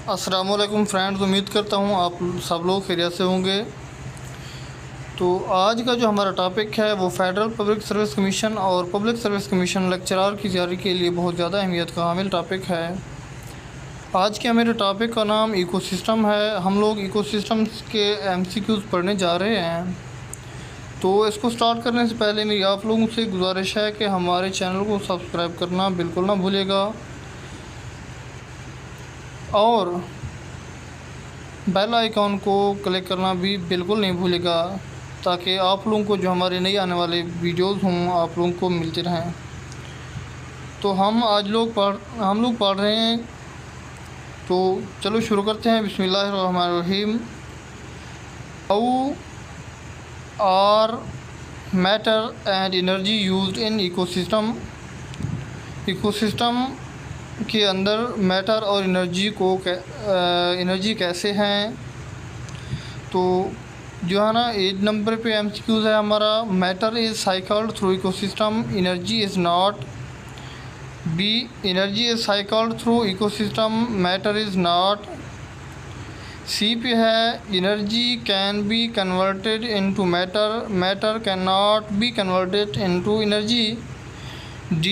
अस्सलामुअलैकुम फ्रेंड्स, उम्मीद करता हूँ आप सब लोग खैरियत से होंगे। तो आज का जो हमारा टॉपिक है वो फेडरल पब्लिक सर्विस कमीशन और पब्लिक सर्विस कमीशन लेक्चरार की तैयारी के लिए बहुत ज़्यादा अहमियत का हामिल टॉपिक है। आज के मेरे टॉपिक का नाम इकोसिस्टम है। हम लोग इकोसिस्टम्स के एमसीक्यूज़ पढ़ने जा रहे हैं। तो इसको स्टार्ट करने से पहले मेरी आप लोगों से गुजारिश है कि हमारे चैनल को सब्सक्राइब करना बिल्कुल ना भूलिएगा और बेल आइकॉन को क्लिक करना भी बिल्कुल नहीं भूलेगा, ताकि आप लोगों को जो हमारे नए आने वाले वीडियोस हों आप लोगों को मिलते रहें। तो हम लोग पढ़ रहे हैं। तो चलो शुरू करते हैं। बिस्मिल्लाहिर्रहमानिर्रहीम। How are matter and energy used in ecosystem. Ecosystem के अंदर मैटर और एनर्जी कैसे हैं। तो जो है ना 8 नंबर पे एमसीक्यूज़ है हमारा। Matter is cycled through ecosystem, energy is not. B, energy is cycled through ecosystem, matter is not. C पे है energy can be converted into matter, matter can not be converted into energy. D,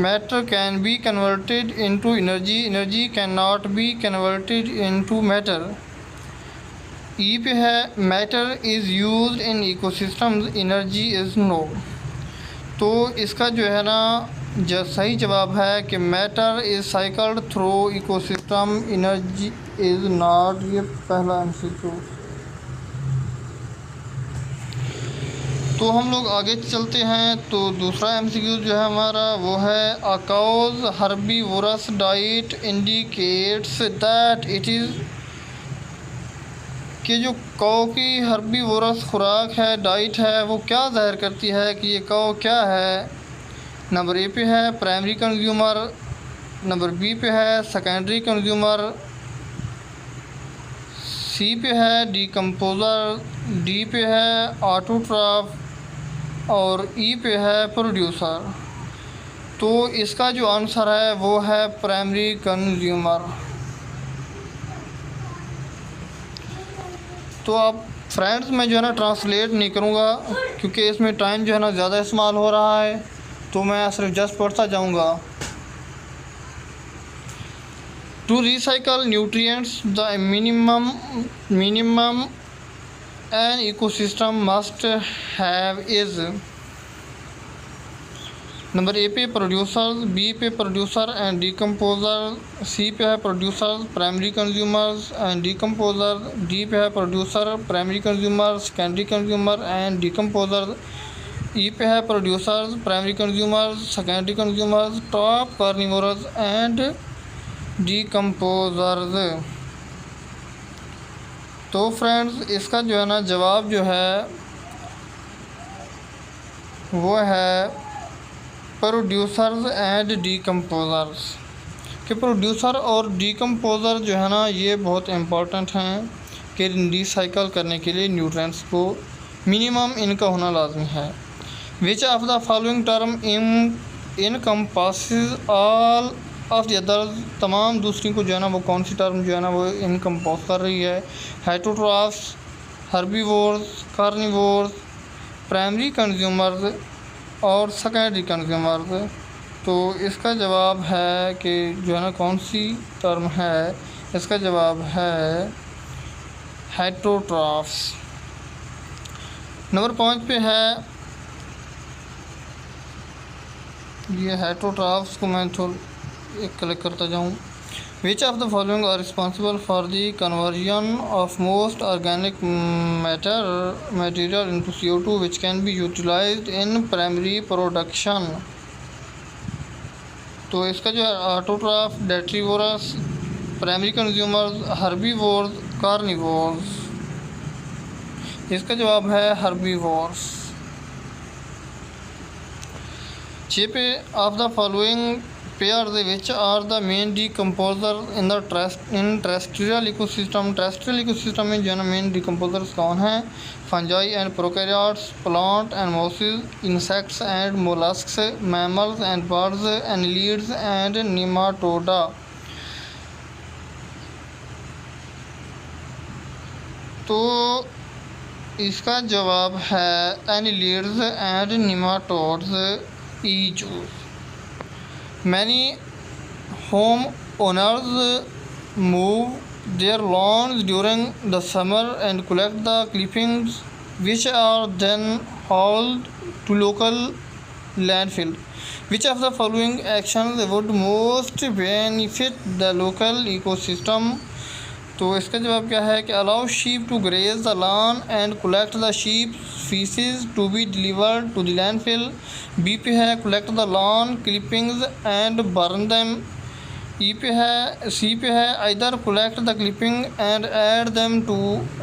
matter can be converted into energy, energy cannot be converted into matter। E पे है matter is used in ecosystems, energy is no। तो इसका जो है ना सही जवाब है कि matter is cycled through ecosystem, energy is not। ये पहला MCQ। तो हम लोग आगे चलते हैं। तो दूसरा एमसीक्यू जो है हमारा वो है a cow's herbivorous diet indicates that it is. कि जो काऊ की हर्बीवोरस खुराक है, डाइट है, वो क्या ज़ाहिर करती है कि ये काऊ क्या है। नंबर ए पे है प्राइमरी कंज्यूमर, नंबर बी पे है सेकेंडरी कंज्यूमर, सी पे है डिकम्पोज़र, डी पे है ऑटोट्रॉफ और ई पे है प्रोड्यूसर। तो इसका जो आंसर है वो है प्राइमरी कंज्यूमर। तो अब फ्रेंड्स मैं जो है ना ट्रांसलेट नहीं करूँगा, क्योंकि इसमें टाइम जो है ना ज़्यादा इस्तेमाल हो रहा है। तो मैं सिर्फ जस्ट पढ़ता जाऊँगा। To recycle nutrients the minimum an ecosystem must have is। Number A पे प्रोड्यूसर, बी पे प्रोड्यूसर एंड डिकम्पोज़र, सी पे है producer primary consumers and decomposer, D पे है producer primary consumer secondary consumer and decomposer, E पे है producer primary consumers secondary consumers top carnivores and decomposers. तो friends इसका जो है ना जवाब जो है वो है प्रोड्यूसर्स एंड डिकम्पोज़र्स। कि प्रोड्यूसर और डिकम्पोज़र जो है ना ये बहुत इम्पोर्टेंट हैं कि रिसाइकल करने के लिए न्यूट्रिएंट्स को मिनिमम इनका होना लाजमी है। विच of the following term encompasses all of the other. तमाम दूसरी को जो है ना वो कौन सी टर्म जो है ना वो इनकम्पोज कर रही है। Heterotrophs, herbivores, carnivores, primary consumers और सेकेंडरी कंज्यूमर्स। तो इसका जवाब है कि जो है ना कौन सी टर्म है, इसका जवाब है हेटरोट्रॉफ्स। नंबर 5 पे है ये हेटरोट्रॉफ्स को मैं थोड़ा क्लिक करता जाऊँ। Which of the following are responsible for the conversion of most organic material into CO2 which can be utilized in primary production. तो इसका जो है autotroph, detritivores, primary consumers, herbivores, carnivores. इसका जवाब है हर्बीवोर्स। 6 पे of the following pair which are the main decomposer in terrestrial ecosystem. Terrestrial ecosystem में जो है ना मेन डिकम्पोजर्स कौन हैं। Fungi and prokaryotes, plant and mosses, insects and molluscs, mammals and birds, annelids and nematoda. तो इसका जवाब है annelids and nematodes each. Many home owners move their lawns during the summer and collect the clippings which are then hauled to local landfill. Which of the following actions would most benefit the local ecosystem? तो इसका जवाब क्या है कि allow sheep to graze the lawn and collect the sheep feces to be delivered to the landfill. B पे है collect the lawn clippings and burn them. ई पे है सी पे है either collect the clipping and add them to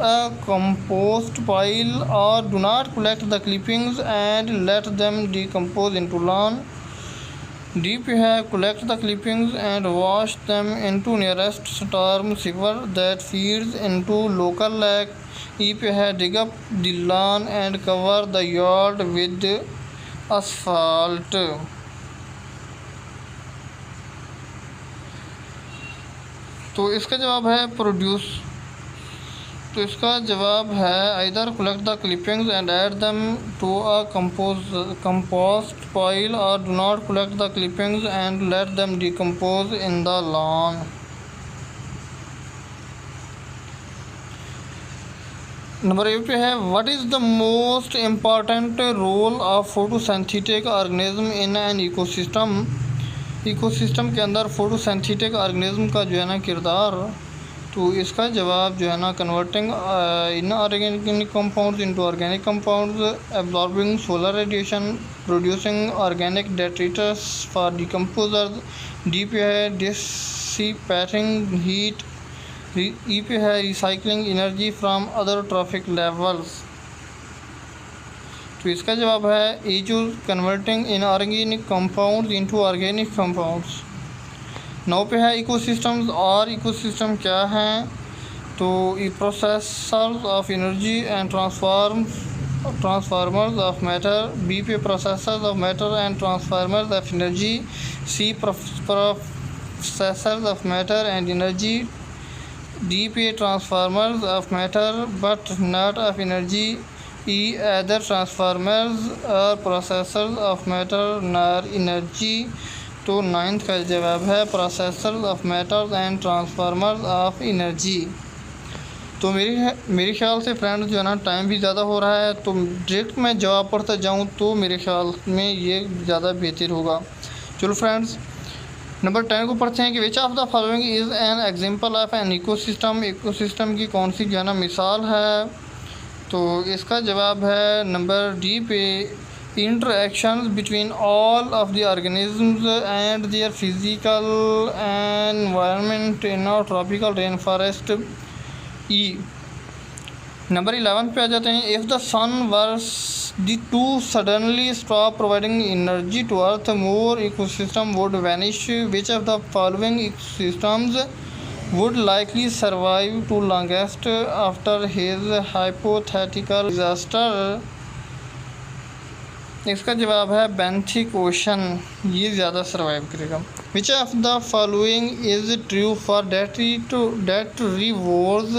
a compost pile or do not collect the clippings and let them decompose into lawn. D पे है collect the clippings and wash them into nearest storm sewer that feeds into local lake. ई पे है dig up the lawn and cover the yard with asphalt. तो इसका जवाब है produce. तो इसका जवाब है either collect the clippings and add them to a compost pile और do not collect the clippings and let them decompose in the lawn. Number A पे है what is the most important role of photosynthetic organism in an ecosystem. Ecosystem के अंदर photosynthetic organism का जो है ना किरदार। तो इसका जवाब जो है ना converting inorganic compounds into organic compounds, absorbing solar radiation, producing organic detritus for decomposers. D पे है डिसिपेटिंग हीट। ई पे है recycling energy from other trophic levels. तो इसका जवाब है ए जो converting inorganic compounds into organic compounds. 9 पे है इकोसिस्टम्स और इकोसिस्टम क्या हैं। तो E processors of energy and transformers of matter. B पे processors of matter and transformers of energy. C processors of matter and energy. D पे transformers of matter but not of energy. E either transformers और processors of matter nor energy। तो 9th का जवाब है processors of matter and transformers of energy। तो मेरे ख्याल से फ्रेंड्स जो है ना टाइम भी ज़्यादा हो रहा है, तो डायरेक्ट मैं जवाब पढ़ता जाऊँ तो मेरे ख्याल में ये ज़्यादा बेहतर होगा। चलो फ्रेंड्स नंबर 10 को पढ़ते हैं कि विच of the following is an example of N ecosystem. Ecosystem की कौन सी जो है ना मिसाल है। तो इसका जवाब है नंबर डी पे interactions between all of the organisms and their physical environment in a tropical rain forest. E number 11 पे आ जाते हैं if the sun were the to suddenly stop providing energy to earth more ecosystem would vanish. Which of the following ecosystems would likely survive to longest after his hypothetical disaster। इसका जवाब है benthic ocean, ये ज़्यादा survive करेगा। Which of the following is true for detritivores.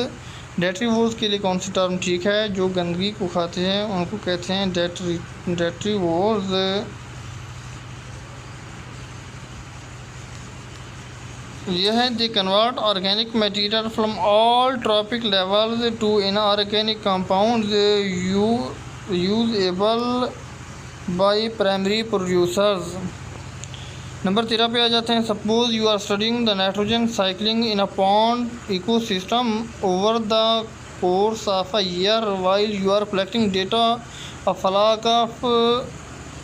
Detritivores के लिए कौन सी term ठीक है। जो गंदगी को खाते हैं उनको कहते हैं डेट्रीवोर्स। यह है they convert organic material from all trophic levels to inorganic compounds usable by primary producers. Number 13 पे आ जाते हैं suppose you are studying the nitrogen cycling in a pond ecosystem over the course of a year while you are collecting data a flock of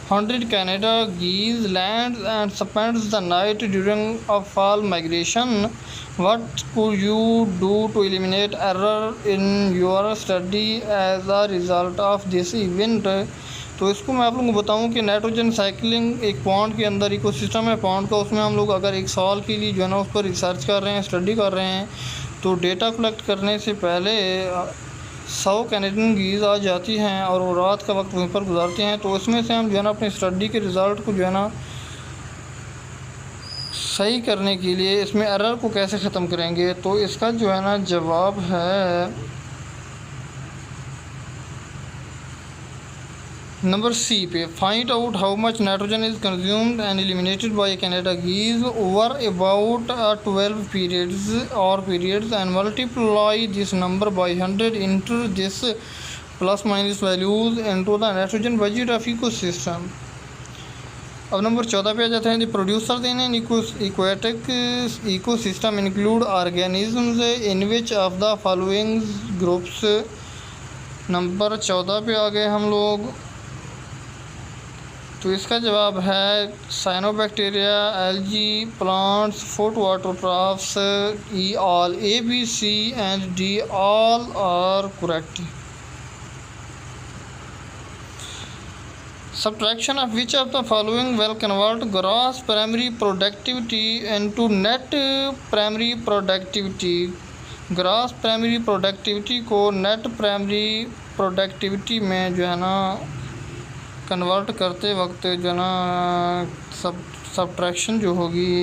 100 Canada geese lands and spends the night during a fall migration. What could you do to eliminate error in your study as a result of this event? तो इसको मैं आप लोगों को बताऊं कि nitrogen cycling एक pond के अंदर इकोसिस्टम है पॉन्ड का। उसमें हम लोग अगर एक साल के लिए जो है ना उस पर रिसर्च कर रहे हैं, स्टडी कर रहे हैं, तो डेटा कलेक्ट करने से पहले 100 कैनेडियन गीज़ आ जाती हैं और वो रात का वक्त वहीं पर गुजारते हैं। तो उसमें से हम जो है ना अपनी स्टडी के रिज़ल्ट को जो है ना सही करने के लिए इसमें एरर को कैसे ख़त्म करेंगे। तो इसका जो है ना जवाब है नंबर सी पे find out how much nitrogen is consumed and eliminated by Canada geese over about 12 periods and multiply this number by 100. enter this plus minus values into the nitrogen budget of ecosystem. अब number 14 पे आ जाते हैं. The producer in aquatic ecosystem include organisms in which of the following groups. Number 14 पे आ गए हम लोग. तो इसका जवाब है cyanobacteria, algae, plants, food autotrophs. E all, A B C and D all are correct. Subtraction of which of the following will convert gross primary productivity into net primary productivity. Grass primary productivity को net primary productivity में जो है ना convert करते वक्त जो है ना सब्ट्रैक्शन जो होगी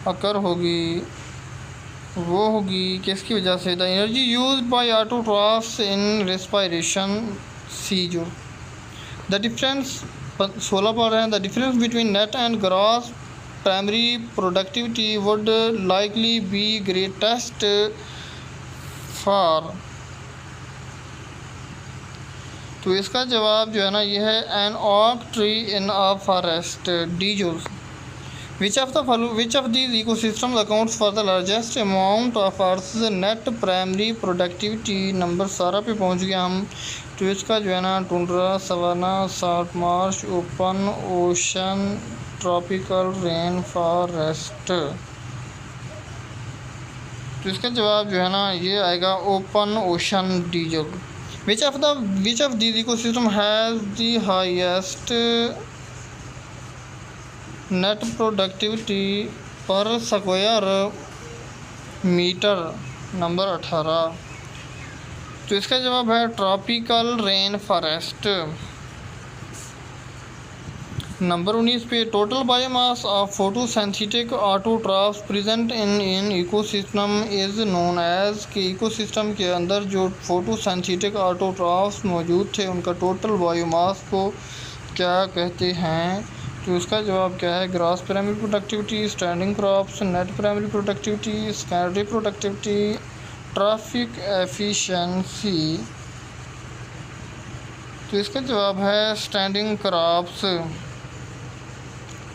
अकर होगी वो होगी किसकी वजह से. The energy use by autotrophs in respiration. C जो द डिफरेंस 16 पर है. The difference between net and gross primary productivity would likely be greatest for. तो इसका जवाब जो है ना ये है an oak tree in a forest. D जो which of these ecosystem accounts for the largest amount of earth net primary productivity. Number 17 पे पहुंच गया हम. तो इसका जो है ना tundra, savanna, salt marsh, open ocean, tropical rain forest. तो इसका जवाब जो है ना ये आएगा ओपन ओशन. डीजल which of these ecosystem has the highest net productivity per square meter. Number 18. तो इसका जवाब है ट्रॉपिकल रेन फॉरेस्ट. नंबर 19 पे total biomass of photosynthetic autotrophs present in ecosystem is known as. के इकोसिस्टम के अंदर जो फोटोसिंथेटिक ऑटोट्रॉफ्स मौजूद थे उनका टोटल बायोमास को क्या कहते हैं. तो इसका जवाब क्या है gross primary productivity, standing crops, net primary productivity, secondary productivity, trophic efficiency. तो इसका जवाब है standing crops.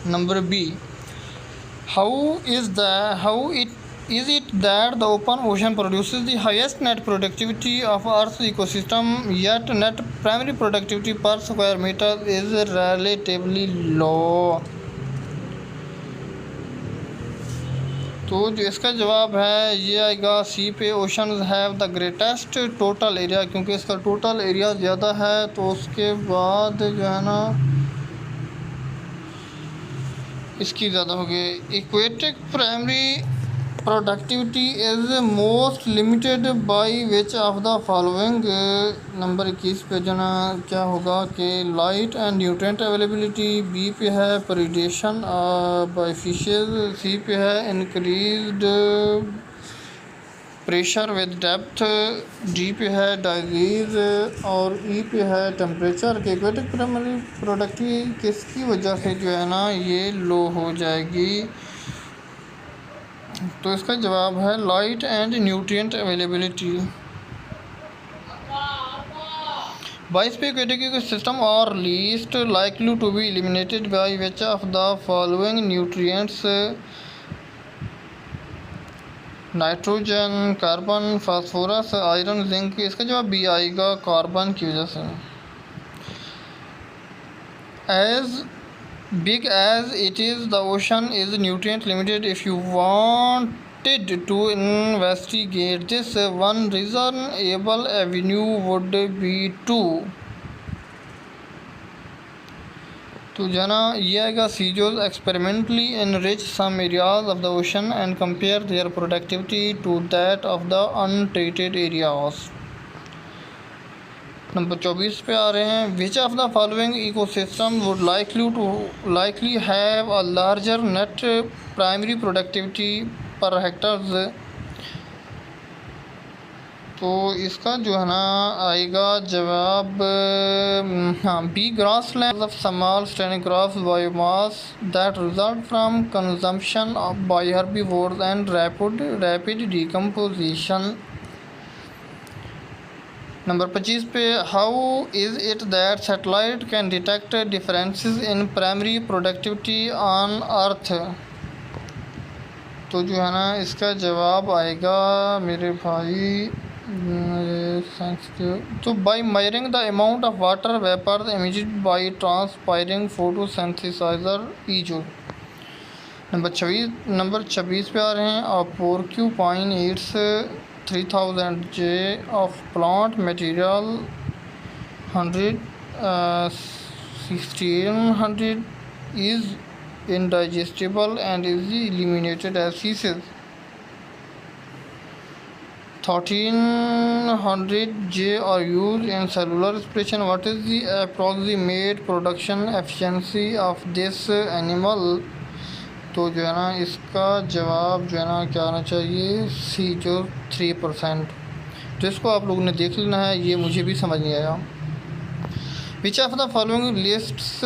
Number B how is it that the open ocean produces the highest net productivity of earth ecosystem yet net primary productivity per square metre is relatively low. तो जो इसका जवाब है ये आएगा सी पे. Oceans have the greatest total area, क्योंकि इसका टोटल एरिया ज़्यादा है. तो उसके बाद जो है ना इसकी ज़्यादा होगी. Aquatic primary productivity is most limited by which of the following. Number 21 पे जो ना क्या होगा कि light and nutrient availability. B पे है प्रीडेशन बाय फिशेस. सी पे है increased pressure with depth. D पे है डाइजीज और ई पे है टेम्परेचर. के इक्वेटिक प्राइमरी प्रोडक्टिविटी किसकी वजह से जो है ना ये लो हो जाएगी. तो इसका जवाब है लाइट एंड न्यूट्रिएंट अवेलेबिलिटी. 22 पे aquatic system are least likely to be eliminated by which of the following nutrients. Nitrogen, carbon, phosphorus, iron, zinc. इसका जवाब बी आएगा कार्बन की वजह से. As big as it is, the ocean is nutrient limited. If you wanted to investigate this, one reasonable avenue would be to. तो जाना ये आएगा सीजोज experimentally enrich some areas of the ocean and compare their productivity to that of the untreated areas. Number 24 पे आ रहे हैं. Which of the following ecosystem would likely have a larger net primary productivity per hectares. तो इसका जो है ना आएगा जवाब हाँ B, grassland of small standing crops biomass that result from consumption of by herbivores and rapid decomposition. Number 25 पे, how is it that satellite can detect differences in primary productivity on earth. तो जो है ना इसका जवाब आएगा मेरे भाई तो by measuring the amount of water vapour emitted by transpiring photosynthesiser ईजो। नंबर 26 पे आ रहे हैं, a porcupine eats 3000 J of plant material, 1600 is indigestible and is eliminated as feces. 1300 J are used in cellular respiration. What is the approximate production efficiency of this animal? तो जो है ना इसका जवाब जो है ना क्या आना चाहिए, सी जो 3%। तो इसको आप लोगों ने देख लेना है, ये मुझे भी समझ नहीं आया। Which of the following lists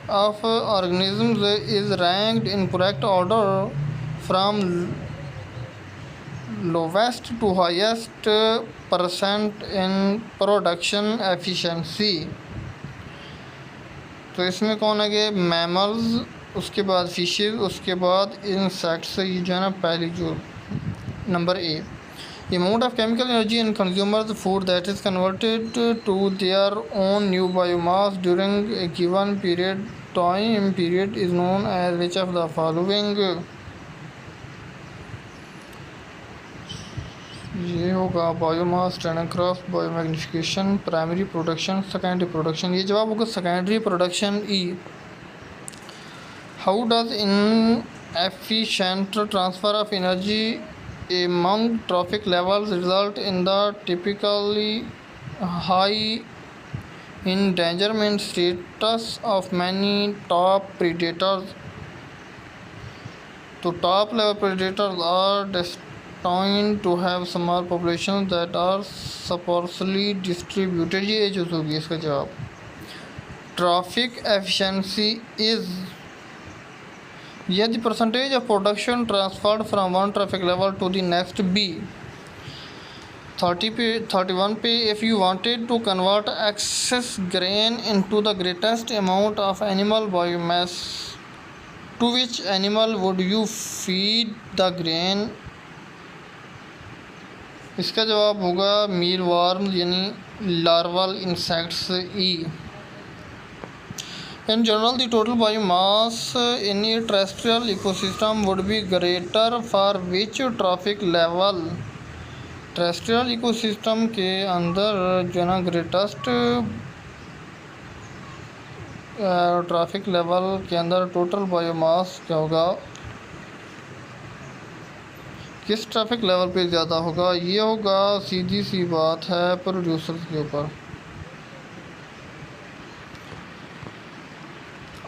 of organisms is ranked in correct order from lowest to highest percent in production efficiency. तो इसमें कौन है कि मैमल्स, उसके बाद फिशेस, उसके बाद इंसेक्ट्स। ये जो है ना पहली जो number A, amount of chemical energy in consumers food that is converted to their own new biomass during a given period time period is known as which of the following. ये होगा biomass, standing crops, biomagnification, primary production, secondary production. ये जवाब होगा secondary production E. How does inefficient transfer of energy among trophic levels result in the typically high endangerment status of many top predators? तो top level predators are destined to have small populations that are sparsely distributed. ये जो होगी इसका जवाब। Trophic efficiency is यदि percentage of production transferred from one trophic level to the next B. 31 पे, if you wanted to convert excess grain into the greatest amount of animal biomass to which animal would you feed the grain. इसका जवाब होगा mealworm यानी larval insects E. In general, the total biomass in a terrestrial ecosystem would be greater for which trophic level? terrestrial ecosystem के अंदर जो ना greatest traffic level के अंदर टोटल बायोमास क्या होगा, किस ट्रैफिक लेवल पे ज़्यादा होगा? ये होगा सीधी सी बात है प्रोड्यूसर्स के ऊपर।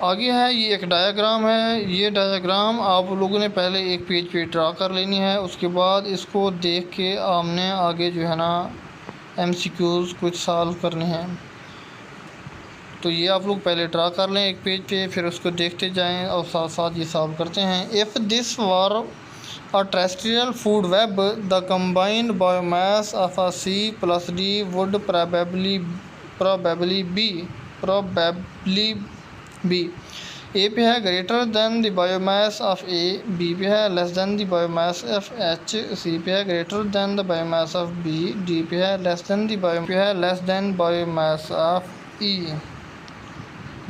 आगे है, ये एक डायग्राम है। ये डायग्राम आप लोगों ने पहले एक पेज पे ड्रा कर लेनी है, उसके बाद इसको देख के आपने आगे जो है ना MCQs कुछ सॉल्व करने हैं। तो ये आप लोग पहले ड्रा कर लें एक पेज पे, फिर उसको देखते जाएं और साथ साथ ये सॉल्व करते हैं। If this were a terrestrial food web the combined biomass of a C + D would probably be. A पे है greater than the biomass of A, B पे है less than the biomass of H, C पे है greater than the biomass of B, D पे है less than biomass of E,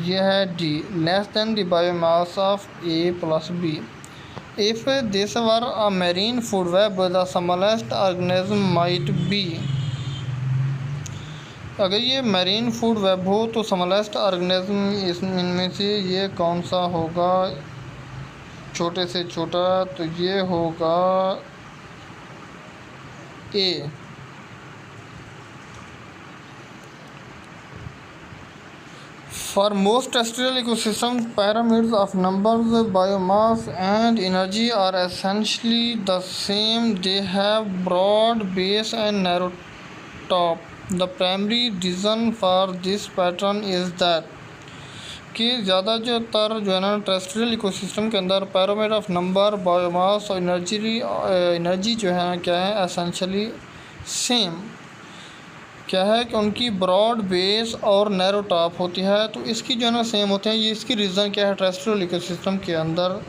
ये है D less than the biomass of A + B. If this were a marine food web the smallest organism might be. अगर ये marine food web हो तो smallest organism इनमें से ये कौन सा होगा, छोटे से छोटा? तो ये होगा ए। For most terrestrial ecosystems, pyramids of numbers, biomass, and energy are essentially the same. They have broad base and narrow top. The primary reason for this pattern is that कि ज़्यादातर जो है ना टेरेस्ट्रियल इकोसिस्टम के अंदर parameter of number, biomass और energy जो है ना क्या है एसेंशियली सेम क्या है कि उनकी ब्रॉड बेस और नैरो टॉप होती है, तो इसकी जो है ना सेम होते हैं। ये इसकी रीज़न क्या है टेरेस्ट्रियल इकोसिस्टम के अंदर,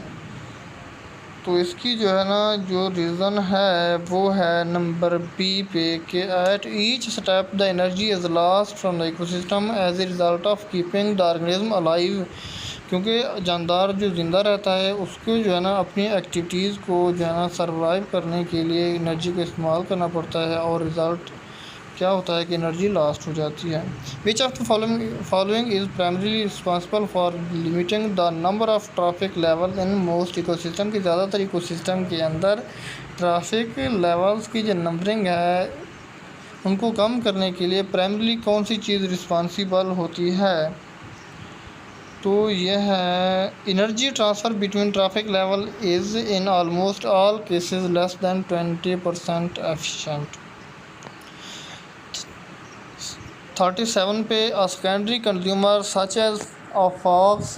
तो इसकी जो है ना जो रीज़न है वो है नंबर बी पे कि at each step the energy is lost from the ecosystem as a result of keeping the organism alive. क्योंकि जानदार जो ज़िंदा रहता है उसको जो है ना अपनी एक्टिविटीज़ को जो है ना सर्वाइव करने के लिए एनर्जी का इस्तेमाल करना पड़ता है, और रिज़ल्ट क्या होता है कि एनर्जी लॉस्ट हो जाती है। विच of the following is primarily responsible for limiting the number of traffic level in most ecosystem की ज़्यादातर इकोसिस्टम के अंदर ट्रैफिक लेवल्स की जो नंबरिंग है उनको कम करने के लिए प्राइमरीली कौन सी चीज़ रिस्पॉन्सिबल होती है, तो यह है energy transfer between traffic level is in almost all cases less than 20% efficient. 37 पे a secondary consumer such as a fox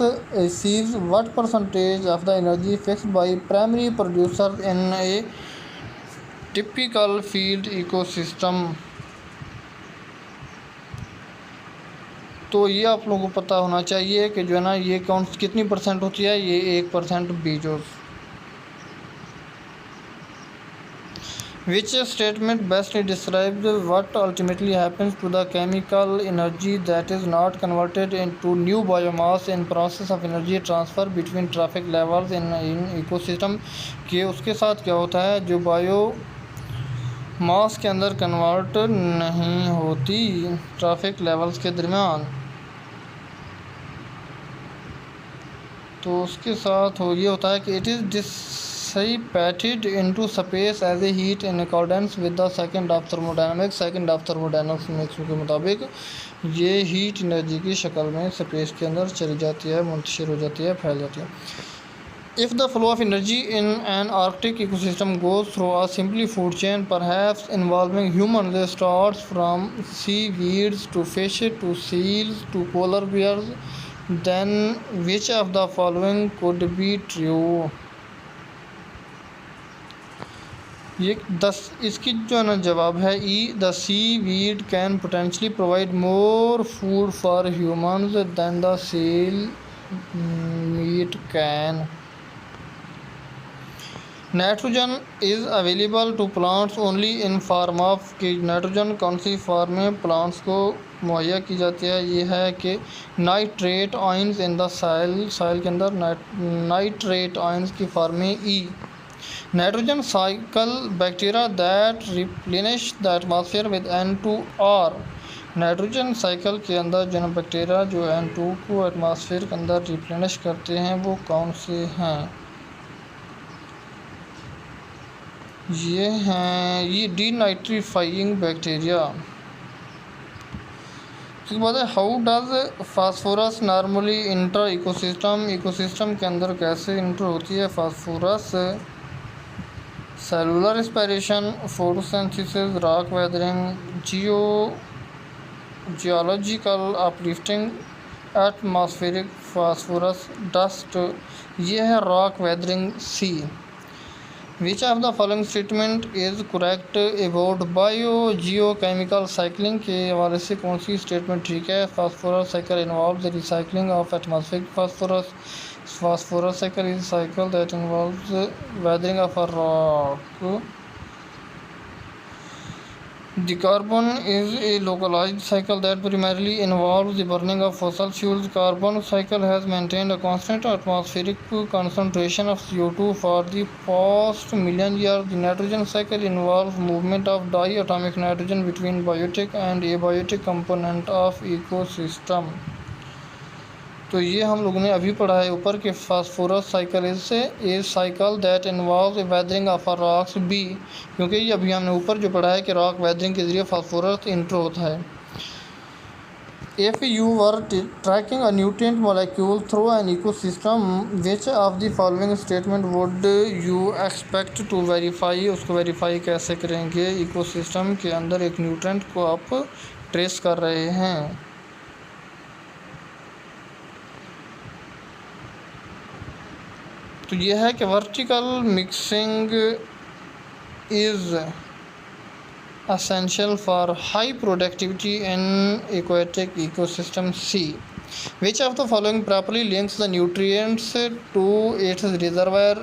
sees what percentage of the energy fixed by primary producers in a typical field ecosystem। तो ये आप लोगों को पता होना चाहिए कि जो है ना ये कितनी परसेंट होती है, ये 1% Bezos. Which statement best describes what ultimately happens to the chemical energy that is not converted into new biomass in process of energy transfer between traffic levels in ecosystem के उसके साथ क्या होता है जो बायो मास के अंदर कन्वर्ट नहीं होती ट्रैफिक लेवल्स के दरमियान, तो उसके साथ ये होता है कि it is dissipated into space as a heat in accordance with the second of thermodynamics के मुताबिक ये हीट एनर्जी की शक्ल में स्पेस के अंदर चली जाती है, मुंतशिर हो जाती है, फैल जाती है। If the flow of energy in an Arctic ecosystem goes through a simply food chain, perhaps involving humans, it starts from seaweeds to fish to seals to polar bears, then which of the following could be true? ये इसकी जो है ना जवाब है E the seaweed can potentially provide more food for humans than the seal meat can. Nitrogen is available to plants only in form of कि nitrogen कौन सी फार्म में प्लांट्स को मुहैया की जाती है, ये है कि nitrate ions in the soil के अंदर नाइट्रेट आयंस की फार्म में E. Nitrogen cycle bacteria that replenish the atmosphere with N2R। Nitrogen cycle के अंदर जो बैक्टीरिया जो N2 को एटमॉस्फेयर के अंदर रिप्लेनिश करते हैं वो कौन से हैं, ये हैं ये डीनाइट्रीफाइंग बैक्टीरिया। उसके बाद है how does phosphorus normally enter ecosystem के अंदर कैसे इंटर होती है phosphorus. Cellular respiration, photosynthesis, rock weathering, geological uplifting, atmospheric phosphorus dust, ये है rock weathering C. Which of the following statement is correct about biogeochemical cycling के हवाले से कौन सी स्टेटमेंट ठीक है। Phosphorus cycle involve the recycling of atmospheric phosphorus. Phosphorus cycle is a cycle that involves weathering of a rock. The carbon is a localized cycle that primarily involves the burning of fossil fuels. Carbon cycle has maintained a constant atmospheric concentration of CO2 for the past million years. The nitrogen cycle involves movement of diatomic nitrogen between biotic and abiotic component of ecosystem। तो ये हम लोगों ने अभी पढ़ा है ऊपर के phosphorus cycle is cycle that involve weathering of rocks B, क्योंकि ये अभी हमने ऊपर जो पढ़ा है कि रॉक वेदरिंग के ज़रिए फास्फोरस इंटर होता है। If you were tracking a nutrient molecule through an ecosystem, which of the following statement would you expect to verify? उसको वेरीफाई कैसे करेंगे? इकोसिस्टम के अंदर एक न्यूट्रेंट को आप ट्रेस कर रहे हैं। तो यह है कि vertical mixing is essential for high productivity in aquatic ecosystem. C. Which of the following properly links the nutrients to its reservoir?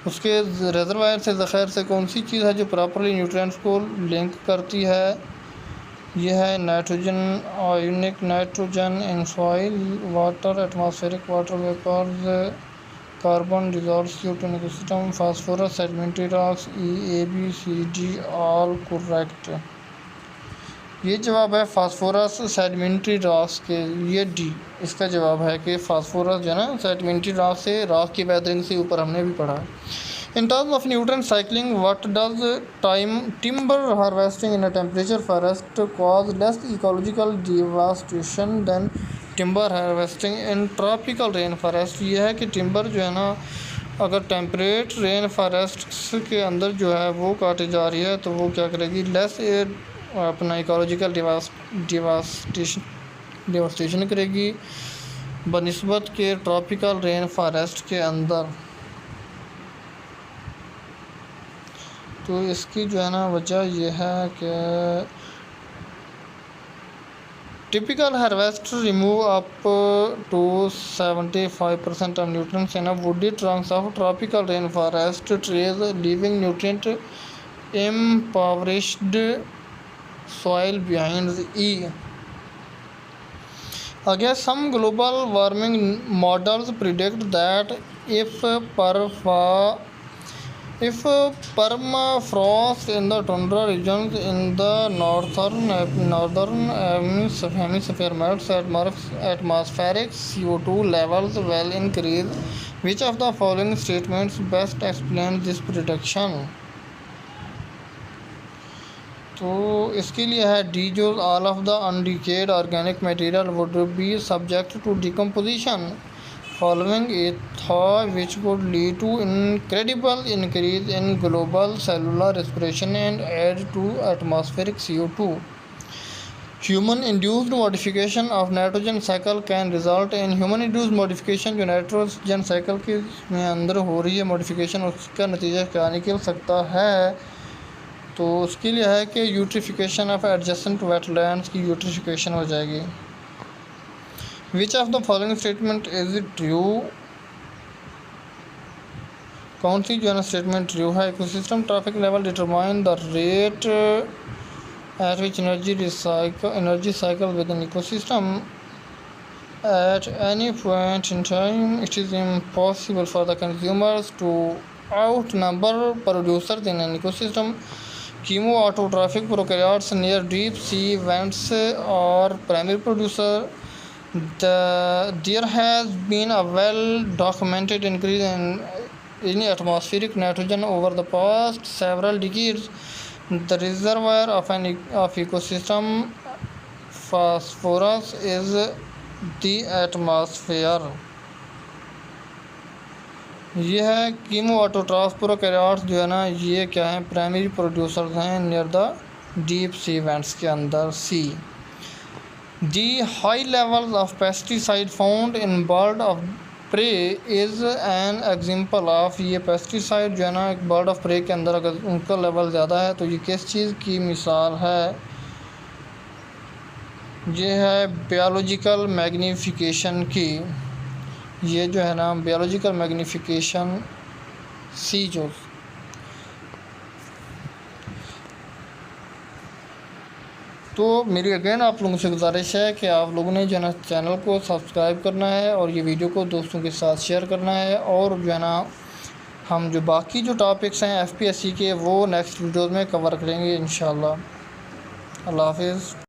उसके रिजर्वायर से ज़ख़ीर से कौन सी चीज़ है जो प्रॉपरली न्यूट्रिएंट्स को लिंक करती है? यह है nitrogen, ionic nitrogen in soil, water, atmospheric water vapors, carbon dissolve CO2 in ecosystem, phosphorus, sedimentary rocks, ABCD all correct. ये जवाब है फास्फोरस सेडिमेंट्री रॉक्स के, ये डी इसका जवाब है कि फास्फोरस जो है ना सेडिमेंट्री रॉक से, रॉक की वेदरिंग से ऊपर हमने भी पढ़ा है। In terms of nutrient cycling, what does timber harvesting in a temperature forest cause less ecological devastation than timber harvesting in tropical rain forest? ये है कि टिम्बर जो है ना अगर टेम्परेट रेन फॉरेस्ट के अंदर जो है वो काटी जा रही है तो वो क्या करेगी? लेस अपना इकोलॉजिकल डिवास्टेशन करेगी बनिस्बत के ट्रॉपिकल रेन फॉरेस्ट के अंदर। तो इसकी जो है ना वजह यह है कि typical harvester remove up to 75% of nutrients in a woody trunks of tropical rainforest trees, leaving nutrient impoverished soil behind. E. Again, some global warming models predict that if permafrost in the tundra regions in the northern hemisphere melts, atmospheric CO2 levels will increase. Which of the following statements best explains this prediction? तो इसके लिए है D, जो all of the undecayed organic material would be subject to decomposition following a thaw, which would lead to incredible increase in global cellular respiration and add to atmospheric CO2. Human-induced modification of nitrogen cycle can result in human-induced modification जो nitrogen cycle के में अंदर हो रही है modification, उसका नतीजा क्या निकल सकता है? तो उसके लिए है कि यूट्रिफिकेशन ऑफ एडजेसेंट वेटलैंड्स की यूट्रिफिकेशन हो जाएगी। Which of the following statement is it true? कौन सी जो है ना स्टेटमेंट ट्रू है? Ecosystem traffic level determine the rate at which energy cycle within ecosystem. At any point in time, it is impossible for the consumers to outnumber producers in an ecosystem. Chemoautotrophic prokaryotes near deep sea vents or primary producer. There has been a well-documented increase in atmospheric nitrogen over the past several decades. The reservoir of ecosystem phosphorus is the atmosphere. ये है कीमोऑटोट्रॉफ prokaryotes जो है ना ये क्या है? Primary producers हैं near the deep sea vents के अंदर। C. The high levels of pesticide found in bird of prey is an example of, ये पेस्टिसाइड जो है ना एक बर्ड ऑफ प्रे के अंदर अगर उनका लेवल ज़्यादा है तो ये किस चीज़ की मिसाल है? ये है बायोलॉजिकल मैग्नीफिकेशन की। ये जो है ना बायोलॉजिकल मैग्नीफिकेशन सी जो। तो मेरी अगेन आप लोगों से गुजारिश है कि आप लोगों ने जो है ना चैनल को सब्सक्राइब करना है और ये वीडियो को दोस्तों के साथ शेयर करना है, और जो है ना हम जो बाकी जो टॉपिक्स हैं FPSC के वो नेक्स्ट वीडियोज़ में कवर करेंगे इंशाल्लाह। अल्लाह हाफिज़।